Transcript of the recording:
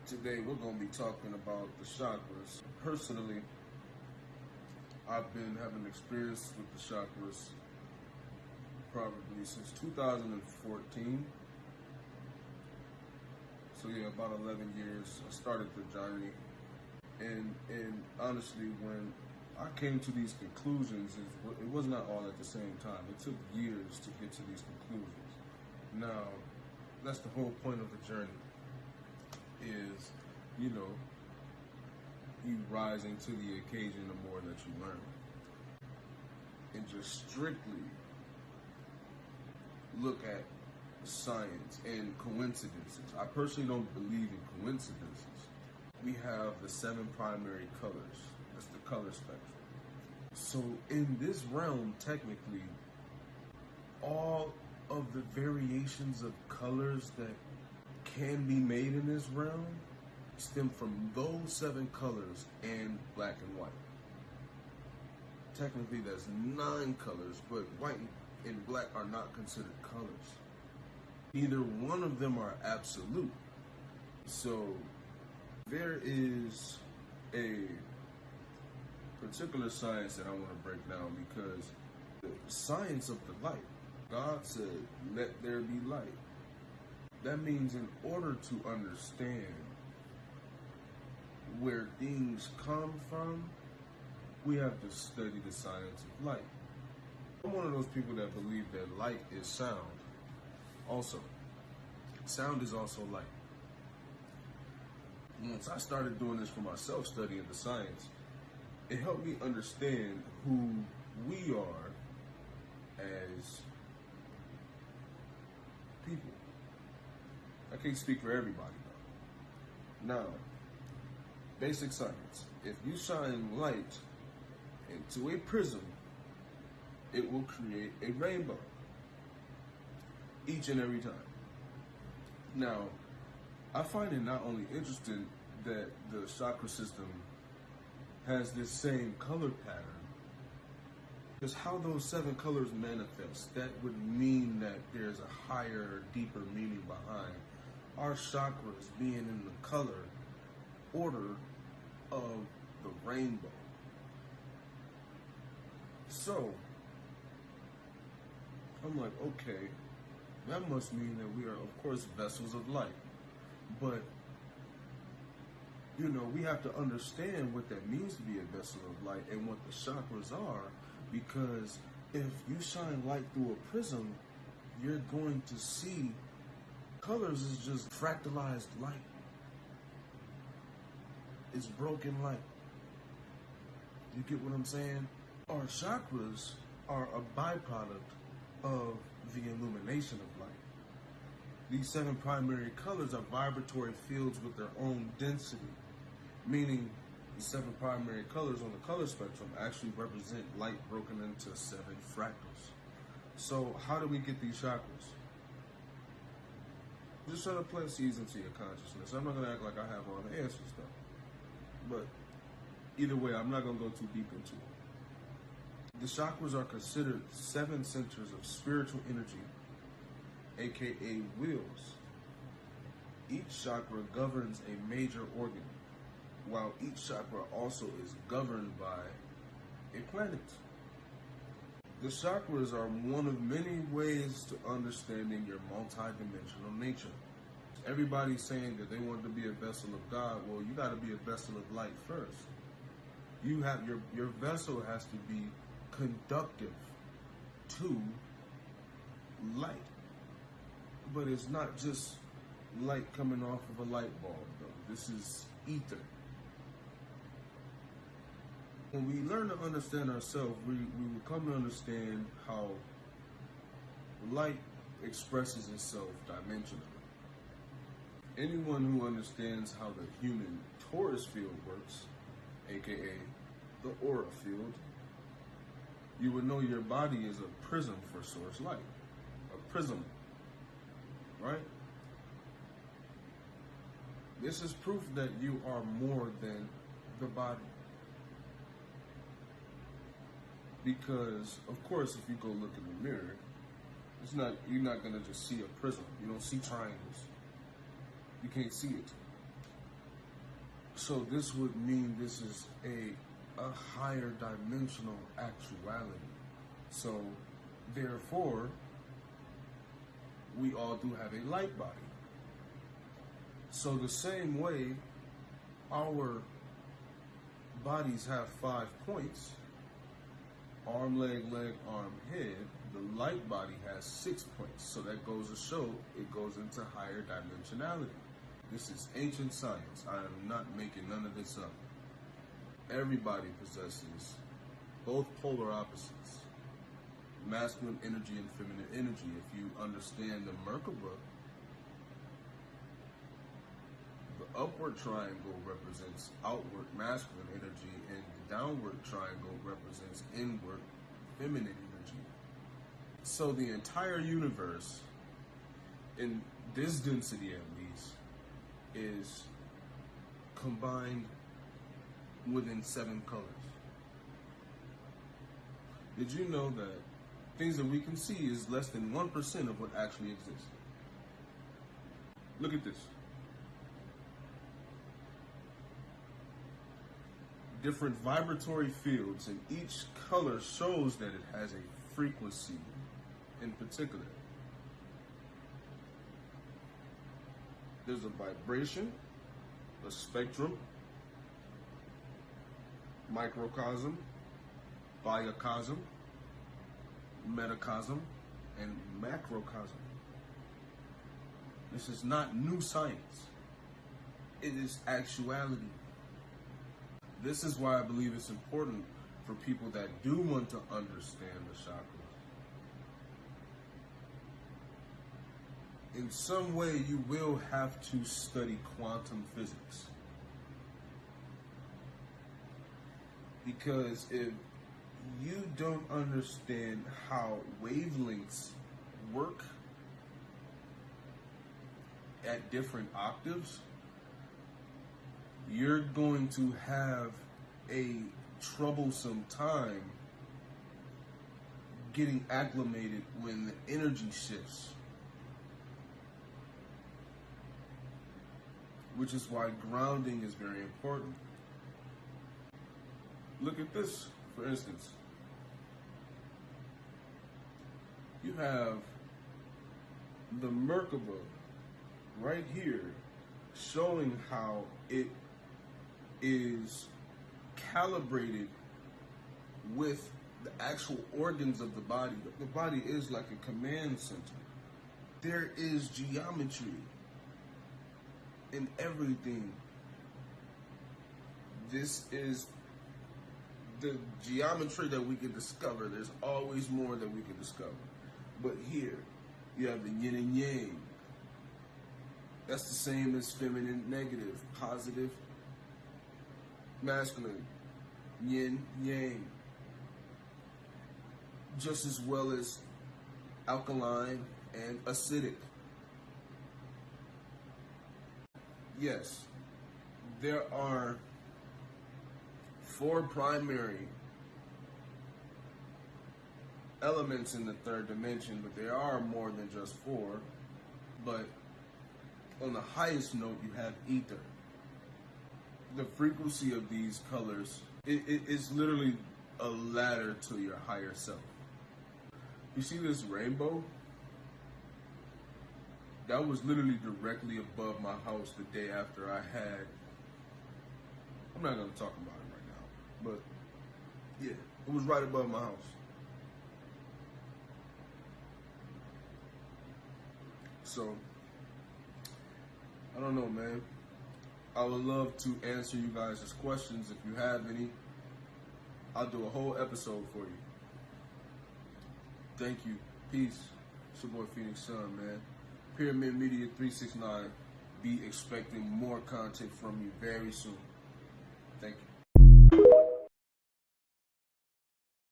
Today we're going to be talking about the chakras. Personally, I've been having experience with the chakras probably since 2014. So yeah, about 11 years I started the journey. And honestly, when I came to these conclusions, it was not all at the same time. It took years to get to these conclusions. Now, that's the whole point of the journey, is, you rising to the occasion the more that you learn. And just strictly look at science and coincidences. I personally don't believe in coincidences. We have the 7 primary colors. That's the color spectrum. So in this realm, technically, all of the variations of colors that can be made in this realm stem from those 7 colors and black and white. Technically, that's 9 colors, but white and black are not considered colors. Neither one of them are absolute. So there is a particular science that I want to break down, because the science of the light, God said, let there be light. That means in order to understand where things come from, we have to study the science of light. I'm one of those people that believe that light is sound. Also, sound is also light. Once I started doing this for myself, studying the science, it helped me understand who we are as people. I can't speak for everybody though. Now, basic science. If you shine light into a prism, it will create a rainbow each and every time. Now, I find it not only interesting that the chakra system has this same color pattern, because how those 7 colors manifest, that would mean that there's a higher, deeper meaning behind our chakras being in the color order of the rainbow. So, I'm like, okay, that must mean that we are, of course, vessels of light. But, we have to understand what that means to be a vessel of light and what the chakras are, because if you shine light through a prism, you're going to see colors is just fractalized light. It's broken light. You get what I'm saying? Our chakras are a byproduct of the illumination of light. These 7 primary colors are vibratory fields with their own density, meaning the 7 primary colors on the color spectrum actually represent light broken into 7 fractals. So how do we get these chakras? Just try to plant seeds into your consciousness. I'm not going to act like I have all the answers though. But either way, I'm not going to go too deep into it. The chakras are considered 7 centers of spiritual energy, aka wheels. Each chakra governs a major organ, while each chakra also is governed by a planet. The chakras are one of many ways to understanding your multidimensional nature. Everybody's saying that they want to be a vessel of God. Well, you got to be a vessel of light first. You have your vessel has to be conductive to light. But it's not just light coming off of a light bulb, though. This is ether. When we learn to understand ourselves, we will come to understand how light expresses itself dimensionally. Anyone who understands how the human torus field works, aka the aura field, you would know your body is a prism for source light. A prism, right? This is proof that you are more than the body. Because, of course, if you go look in the mirror, you're not gonna just see a prism. You don't see triangles. You can't see it. So this would mean this is a higher dimensional actuality. So therefore, we all do have a light body. So the same way our bodies have 5 points, arm, leg, arm, head, the light body has 6 points. So that goes to show it goes into higher dimensionality. This is ancient science. I am not making none of this up. Everybody possesses both polar opposites, masculine energy and feminine energy. If you understand the Merkaba, the upward triangle represents outward masculine energy, and the downward triangle represents inward feminine energy. So the entire universe, in this density at least, is combined within 7 colors. Did you know that things that we can see is less than 1% of what actually exists? Look at this. Different vibratory fields, and each color shows that it has a frequency in particular. There's a vibration, a spectrum, microcosm, biocosm, metacosm, and macrocosm. This is not new science. It is actuality. This is why I believe it's important for people that do want to understand the chakras. In some way, you will have to study quantum physics. Because if you don't understand how wavelengths work at different octaves, you're going to have a troublesome time getting acclimated when the energy shifts. Which is why grounding is very important. Look at this, for instance. You have the Merkaba right here showing how it is calibrated with the actual organs of the body. The body is like a command center. There is geometry in everything. This is the geometry that we can discover. There's always more that we can discover. But here, you have the yin and yang. That's the same as feminine, negative, positive, masculine, yin, yang. Just as well as alkaline and acidic. Yes, there are 4 primary elements in the 3rd dimension, but there are more than just 4. But on the highest note, you have ether. The frequency of these colors, it is literally a ladder to your higher self. You see this rainbow? That was literally directly above my house the day after I had, I'm not going to talk about it right now, but yeah, it was right above my house. So, I don't know, man. I would love to answer you guys' questions. If you have any, I'll do a whole episode for you. Thank you. Peace. It's your boy Phoenix Sun, man. Pyramid Media 369. Be expecting more content from you very soon. Thank you.